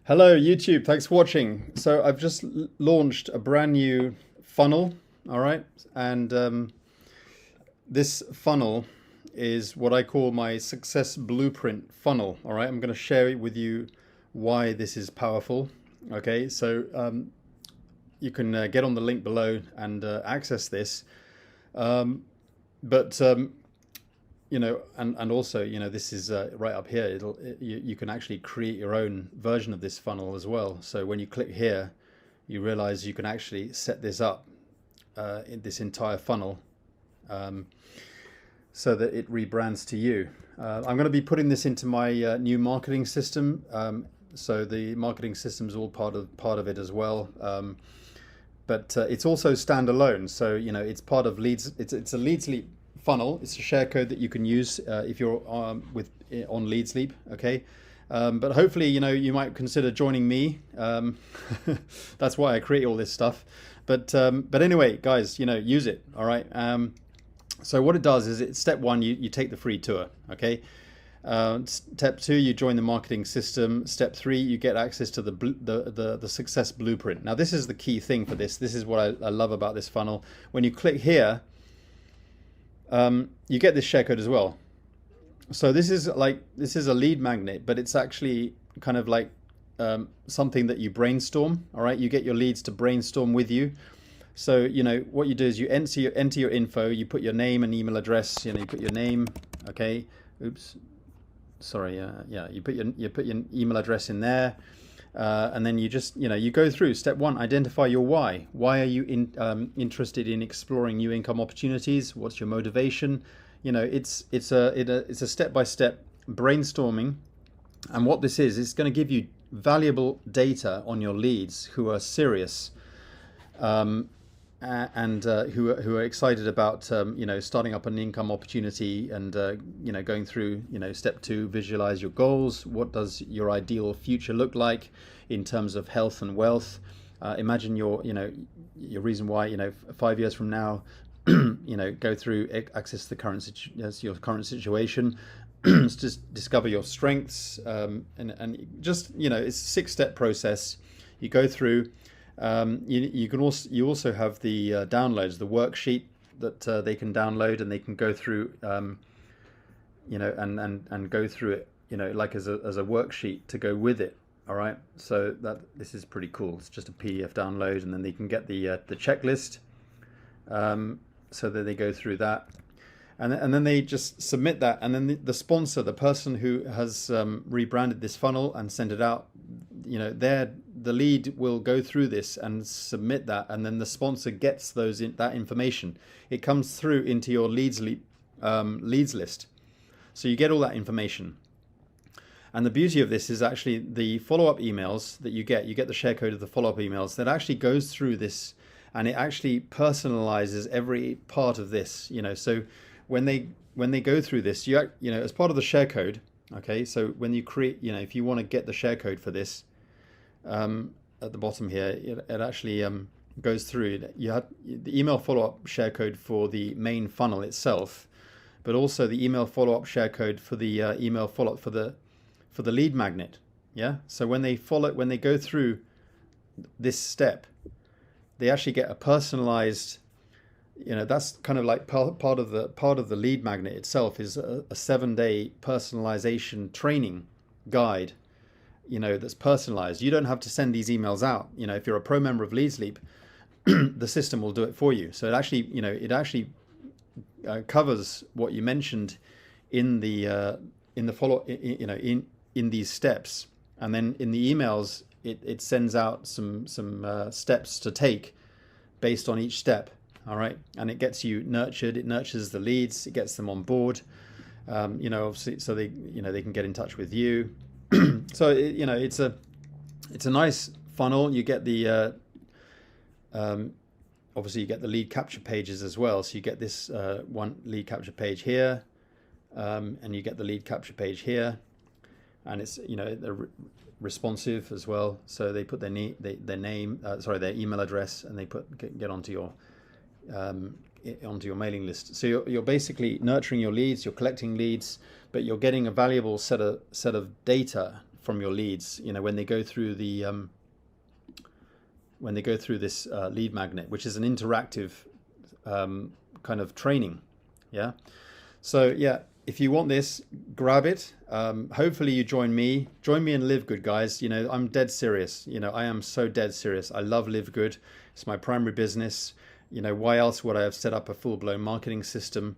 Hello YouTube, thanks for watching. So I've just launched a brand new funnel, all right? And this funnel is what I call my success blueprint funnel, all right? I'm going to share it with you why this is powerful, okay? So you can get on the link below and access this. But you know, and also, you know, this is right up here. You can actually create your own version of this funnel as well. So when you click here, you realize you can actually set this up in this entire funnel so that it rebrands to you. I'm going to be putting this into my new marketing system. So the marketing system is all part of it as well. But it's also standalone. So, you know, it's part of Leads. It's a Leads Leap funnel. It's a share code that you can use if you're on Leads Leap. Okay. But hopefully, you know, you might consider joining me. That's why I create all this stuff. But anyway, guys, you know, use it. All right. So what it does is, it's step one, you take the free tour. Okay. Step two, you join the marketing system. Step three, you get access to the success blueprint. Now, this is the key thing for this. This is what I love about this funnel. When you click here, you get this share code as well. So this is a lead magnet, but it's actually kind of like something that you brainstorm. All right, you get your leads to brainstorm with you. So, you know, what you do is you enter your info. You put your name and email address. You know, you put your name. Okay. Oops. Sorry. Yeah. You put your email address in there. And then you just, you know, you go through step one, identify your why. Why are you interested in exploring new income opportunities? What's your motivation? You know, it's a step-by-step brainstorming. And what this is, it's going to give you valuable data on your leads who are serious and who are excited about you know, starting up an income opportunity and you know, going through, you know, step two, visualize your goals. What does your ideal future look like in terms of health and wealth? Imagine your reason why, you know, 5 years from now, you know, go through, access the your current situation. Just discover your strengths, and just, you know, it's a 6-step process you go through. You also have the downloads, the worksheet that they can download, and they can go through, you know, and go through it, you know, like as a worksheet to go with it. All right, so this is pretty cool. It's just a PDF download, and then they can get the checklist, so that they go through that, and then they just submit that, and then the sponsor, the person who has rebranded this funnel and sent it out, you know, the lead will go through this and submit that, and then the sponsor gets that information. It comes through into your leads list, so you get all that information. And the beauty of this is actually the follow-up emails that you get the share code of the follow-up emails that actually goes through this, and it actually personalizes every part of this, you know. So when they go through this, you know, as part of the share code, okay, so when you create, you know, if you want to get the share code for this, at the bottom here, it actually goes through. You have the email follow-up share code for the main funnel itself, but also the email follow-up share code for the email follow-up for the lead magnet. Yeah. So when they go through this step, they actually get a personalized, you know, that's kind of like part of the lead magnet itself is a 7-day personalization training guide, you know, that's personalized. You don't have to send these emails out. You know, if you're a pro member of Leads Leap, the system will do it for you. So it actually covers what you mentioned in the follow, you know, in these steps, and then in the emails it sends out some steps to take based on each step. All right, and it gets you nurtured. It nurtures the leads. It gets them on board. You know, obviously, so they, you know, they can get in touch with you. So you know, it's a nice funnel. You get the obviously you get the lead capture pages as well. So you get this one lead capture page here, and you get the lead capture page here, and it's, you know, they're responsive as well. So they put their name, their email address, and they get onto your mailing list. So you're basically nurturing your leads. You're collecting leads, but you're getting a valuable set of data from your leads, you know, when they go through the this lead magnet, which is an interactive kind of training. Yeah. So yeah, if you want this, grab it. Hopefully you join me in LiveGood, guys. You know, I'm dead serious. You know, I am so dead serious. I love LiveGood. It's my primary business. You know, why else would I have set up a full-blown marketing system?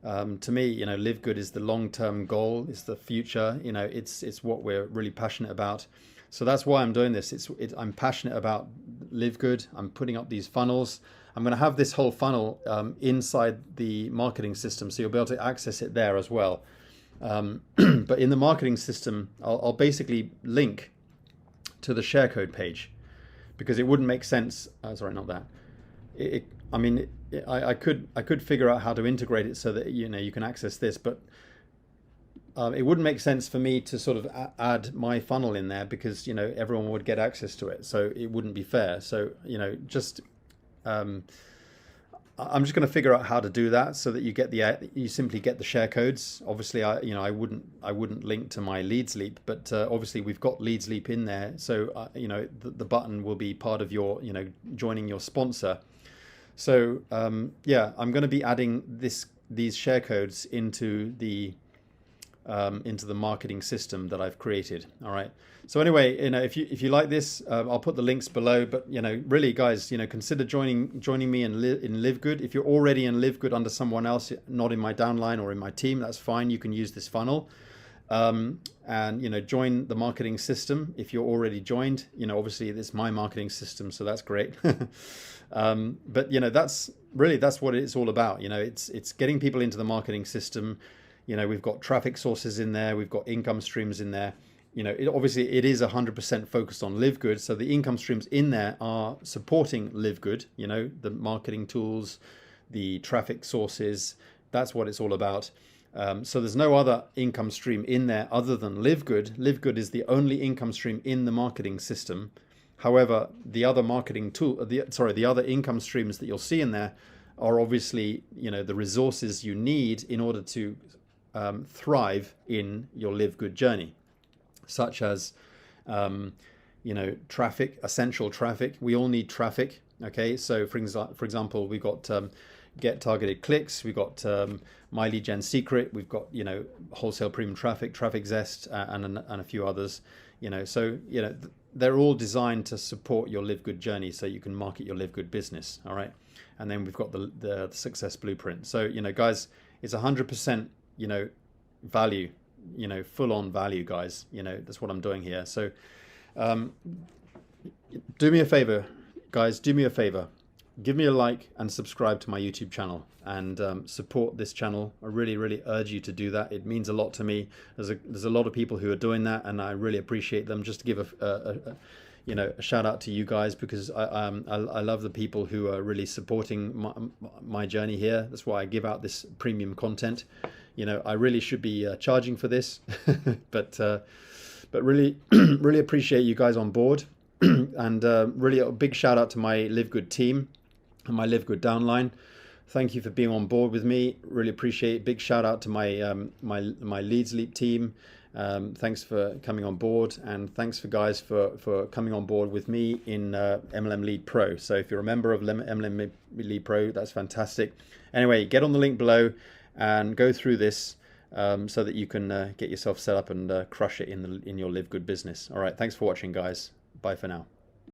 To me, you know, LiveGood is the long-term goal. It's the future. You know, it's what we're really passionate about. So that's why I'm doing this. I'm passionate about LiveGood. I'm putting up these funnels. I'm going to have this whole funnel inside the marketing system, so you'll be able to access it there as well. But in the marketing system, I'll basically link to the share code page, because it wouldn't make sense. Sorry, not that. I could figure out how to integrate it so that, you know, you can access this, but it wouldn't make sense for me to sort of add my funnel in there, because, you know, everyone would get access to it, so it wouldn't be fair. So, you know, just I'm just going to figure out how to do that so that you simply get the share codes. Obviously, I wouldn't link to my Leads Leap, but obviously we've got Leads Leap in there, so you know, the button will be part of your, you know, joining your sponsor. So yeah, I'm going to be adding these share codes into the marketing system that I've created. All right. So anyway, you know, if you like this, I'll put the links below. But, you know, really, guys, you know, consider joining me in LiveGood. If you're already in LiveGood under someone else, not in my downline or in my team, that's fine. You can use this funnel, and, you know, join the marketing system if you're already joined. You know, obviously it's my marketing system, so that's great. But, you know, that's what it's all about. You know, it's getting people into the marketing system. You know, we've got traffic sources in there. We've got income streams in there. You know, obviously it is 100% focused on LiveGood. So the income streams in there are supporting LiveGood, you know, the marketing tools, the traffic sources. That's what it's all about. So there's no other income stream in there other than LiveGood. LiveGood is the only income stream in the marketing system. However, the other marketing tool, the other income streams that you'll see in there are obviously, you know, the resources you need in order to thrive in your LiveGood journey, such as, you know, traffic, essential traffic. We all need traffic. Okay, so for example, we've got get targeted clicks, we've got my lead gen secret, we've got, you know, wholesale premium traffic, traffic zest, and a few others. You know, so, you know, they're all designed to support your LiveGood journey, so you can market your LiveGood business. All right, and then we've got the success blueprint. So, you know, guys, it's 100%, you know, value, you know, full on value, guys. You know, that's what I'm doing here. So do me a favor, guys, do me a favor, give me a like and subscribe to my YouTube channel, and support this channel. I really urge you to do that. It means a lot to me. There's a lot of people who are doing that, and I really appreciate them. Just to give a you know, a shout out to you guys, because I love the people who are really supporting my journey here. That's why I give out this premium content. You know, I really should be charging for this, but really really appreciate you guys on board. And really a big shout out to my LiveGood team and my LiveGood downline. Thank you for being on board with me. Really appreciate it. Big shout out to my my Leads Leap team. Thanks for coming on board, and thanks for guys for coming on board with me in MLM Lead Pro. So if you're a member of MLM Lead Pro, that's fantastic. Anyway, get on the link below and go through this so that you can get yourself set up and crush it in your LiveGood business. All right, thanks for watching, guys. Bye for now.